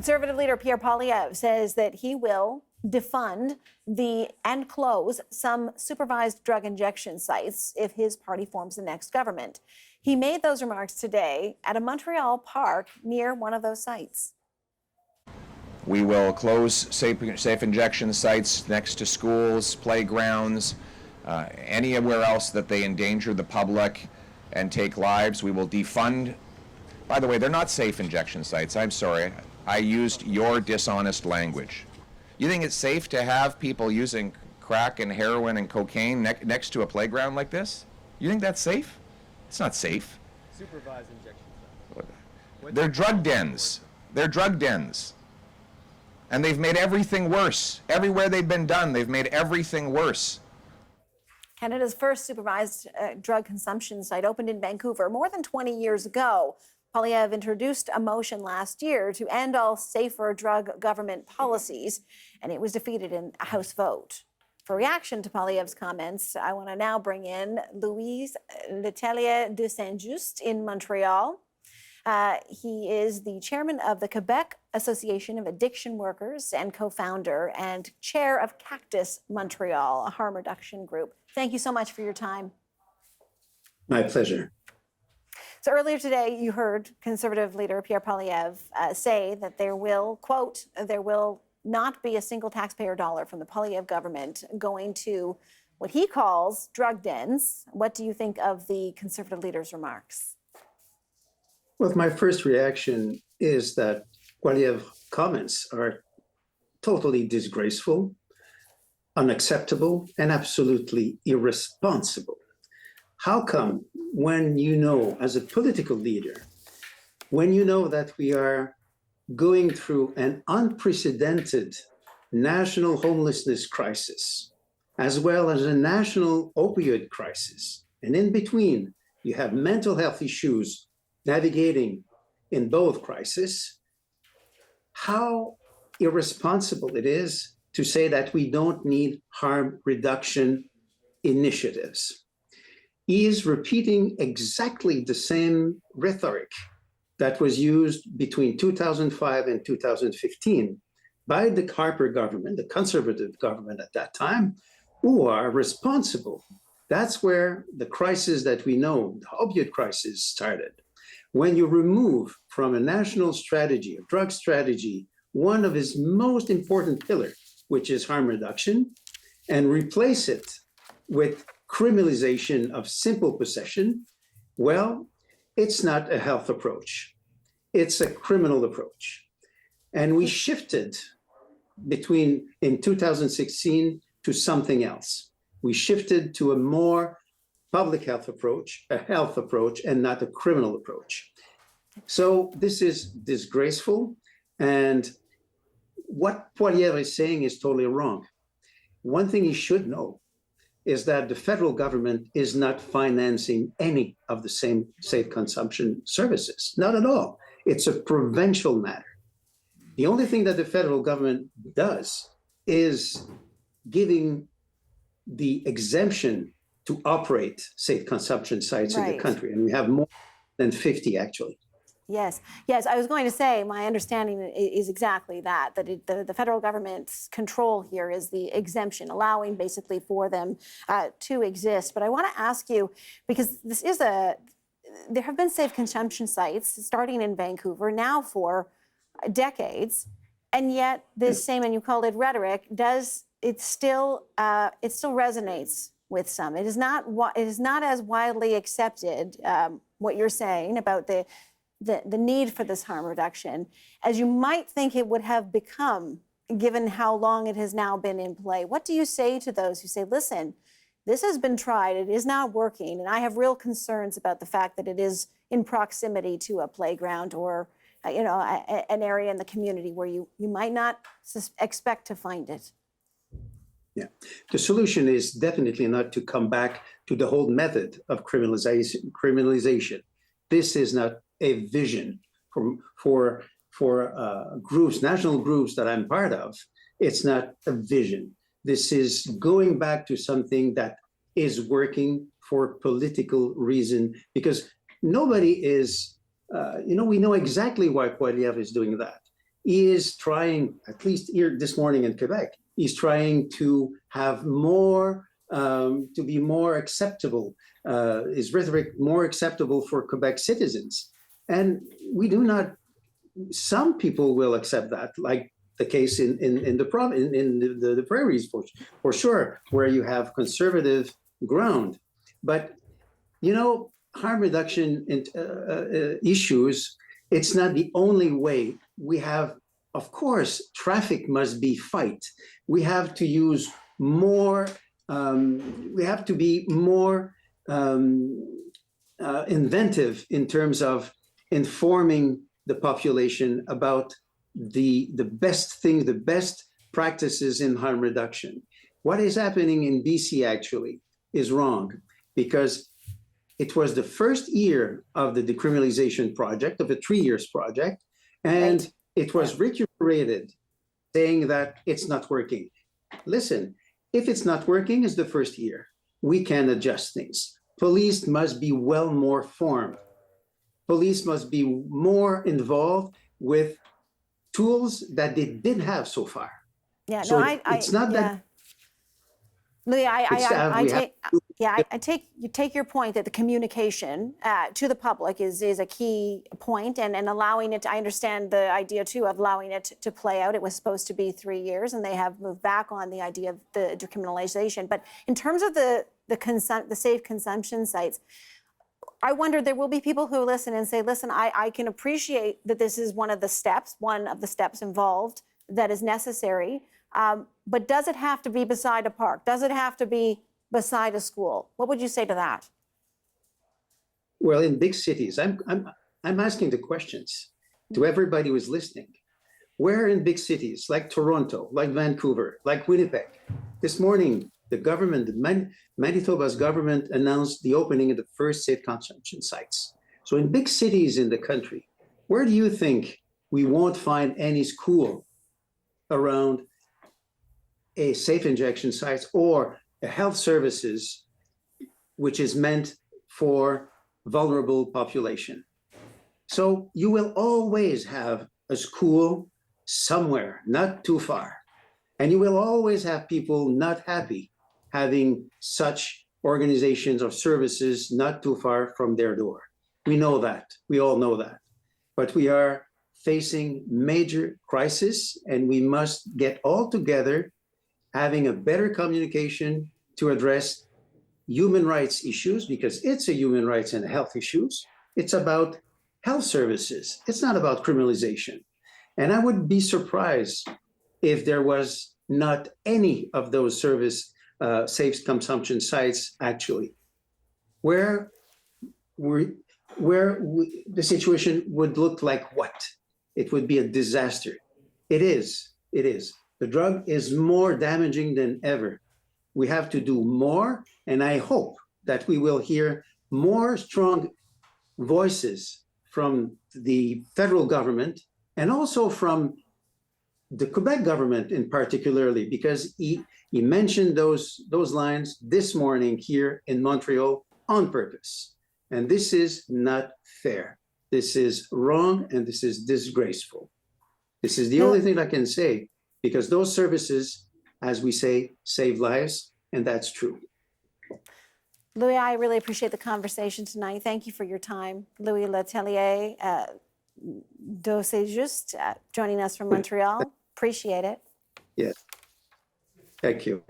Conservative leader Pierre Poilievre says that he will defund and close some supervised drug injection sites if his party forms the next government. He made those remarks today at a Montreal park near one of those sites. We will close safe injection sites next to schools, playgrounds, anywhere else that they endanger the public and take lives. We will defund. By the way, they're not safe injection sites. I'm sorry. I used your dishonest language. You think it's safe to have people using crack and heroin and cocaine next to a playground like this? You think that's safe? It's not safe. Supervised injection sites. They're drug dens. They're drug dens. And they've made everything worse. Everywhere they've been done, they've made everything worse. Canada's first supervised drug consumption site opened in Vancouver more than 20 years ago. Poilievre introduced a motion last year to end all safer drug government policies, and it was defeated in a House vote. For reaction to Poilievre's comments, I want to now bring in Letellier de St-Just in Montreal. He is the chairman of the Quebec Association of Addiction Workers and co-founder and chair of Cactus Montreal, a harm reduction group. Thank you so much for your time. My pleasure. So earlier today, you heard Conservative leader Pierre Poilievre say that there will, quote, there will not be a single taxpayer dollar from the Poilievre government going to what he calls drug dens. What do you think of the Conservative leader's remarks? Well, my first reaction is that Poilievre's comments are totally disgraceful, unacceptable, and absolutely irresponsible. How come when you know, as a political leader, when you know that we are going through an unprecedented national homelessness crisis, as well as a national opioid crisis, and in between, you have mental health issues navigating in both crises, how irresponsible it is to say that we don't need harm reduction initiatives. He is repeating exactly the same rhetoric that was used between 2005 and 2015 by the Harper government, the conservative government at that time, who are responsible. That's where the crisis that we know, the opioid crisis, started. When you remove from a national strategy, a drug strategy, one of its most important pillars, which is harm reduction, and replace it with criminalization of simple possession, well, it's not a health approach. It's a criminal approach. And we shifted in 2016 to something else. We shifted to a more public health approach, a health approach, and not a criminal approach. So this is disgraceful. And what Poilievre is saying is totally wrong. One thing he should know is that the federal government is not financing any of the same safe consumption services, not at all. It's a provincial matter. The only thing that the federal government does is giving the exemption to operate safe consumption sites in the country. And we have more than 50 actually. Yes, I was going to say, my understanding is exactly that the federal government's control here is the exemption, allowing basically for them to exist. But I want to ask you, because there have been safe consumption sites starting in Vancouver now for decades, and yet this same, and you called it rhetoric, it still resonates with some. It is not as widely accepted, what you're saying about the need for this harm reduction as you might think it would have become, given how long it has now been in play. What do you say to those who say, listen, this has been tried, it is not working, and I have real concerns about the fact that it is in proximity to a playground or an area in the community where you might not expect to find it? Yeah, the solution is definitely not to come back to the whole method of criminalization. This is not a vision for groups, national groups that I'm part of. It's not a vision. This is going back to something that is working for political reason, because nobody is, we know exactly why Poilievre is doing that. he is trying, at least here this morning in Quebec, he's trying to have more, to be more acceptable, his rhetoric more acceptable for Quebec citizens. And we do not, some people will accept that, like the case in the prairies, for sure, where you have conservative ground. But, you know, harm reduction issues, it's not the only way. We have, of course, traffic must be fight. We have to use more, we have to be more inventive in terms of informing the population about the best thing, the best practices in harm reduction. What is happening in BC actually is wrong, because it was the first year of the decriminalization project, of a 3 years project, and Right. it was reiterated saying that it's not working. Listen, if it's not working, it's the first year. We can adjust things. Police must be well more formed. Police must be more involved with tools that they didn't have so far. Yeah, So no, it's not yeah. that Louis, we take your point that the communication to the public is a key point, and allowing it. I understand the idea too of allowing it to play out. It was supposed to be 3 years, and they have moved back on the idea of the decriminalization. But in terms of the safe consumption sites, I wonder, there will be people who listen and say, listen, I can appreciate that this is one of the steps involved that is necessary. But does it have to be beside a park? Does it have to be beside a school? What would you say to that? Well, in big cities, I'm asking the questions to everybody who is listening. Where in big cities like Toronto, like Vancouver, like Winnipeg, this morning, the government, Manitoba's government announced the opening of the first safe consumption sites. So in big cities in the country, where do you think we won't find any school around a safe injection site or a health services, which is meant for vulnerable population? So you will always have a school somewhere, not too far. And you will always have people not happy having such organizations or services not too far from their door. We know that. We all know that. But we are facing major crisis, and we must get all together, having a better communication to address human rights issues, because it's a human rights and health issues. It's about health services. It's not about criminalization. And I would be surprised if there was not any of those safe consumption sites actually, where the situation would look like what? It would be a disaster. It is. The drug is more damaging than ever. We have to do more, and I hope that we will hear more strong voices from the federal government and also from the Quebec government in particularly, because he mentioned those lines this morning here in Montreal on purpose. And this is not fair. This is wrong, and this is disgraceful. This is the only thing I can say, because those services, as we say, save lives, and that's true. Louis, I really appreciate the conversation tonight. Thank you for your time. Louis Letellier de St-Just, joining us from Montreal. Appreciate it. Yes. Thank you.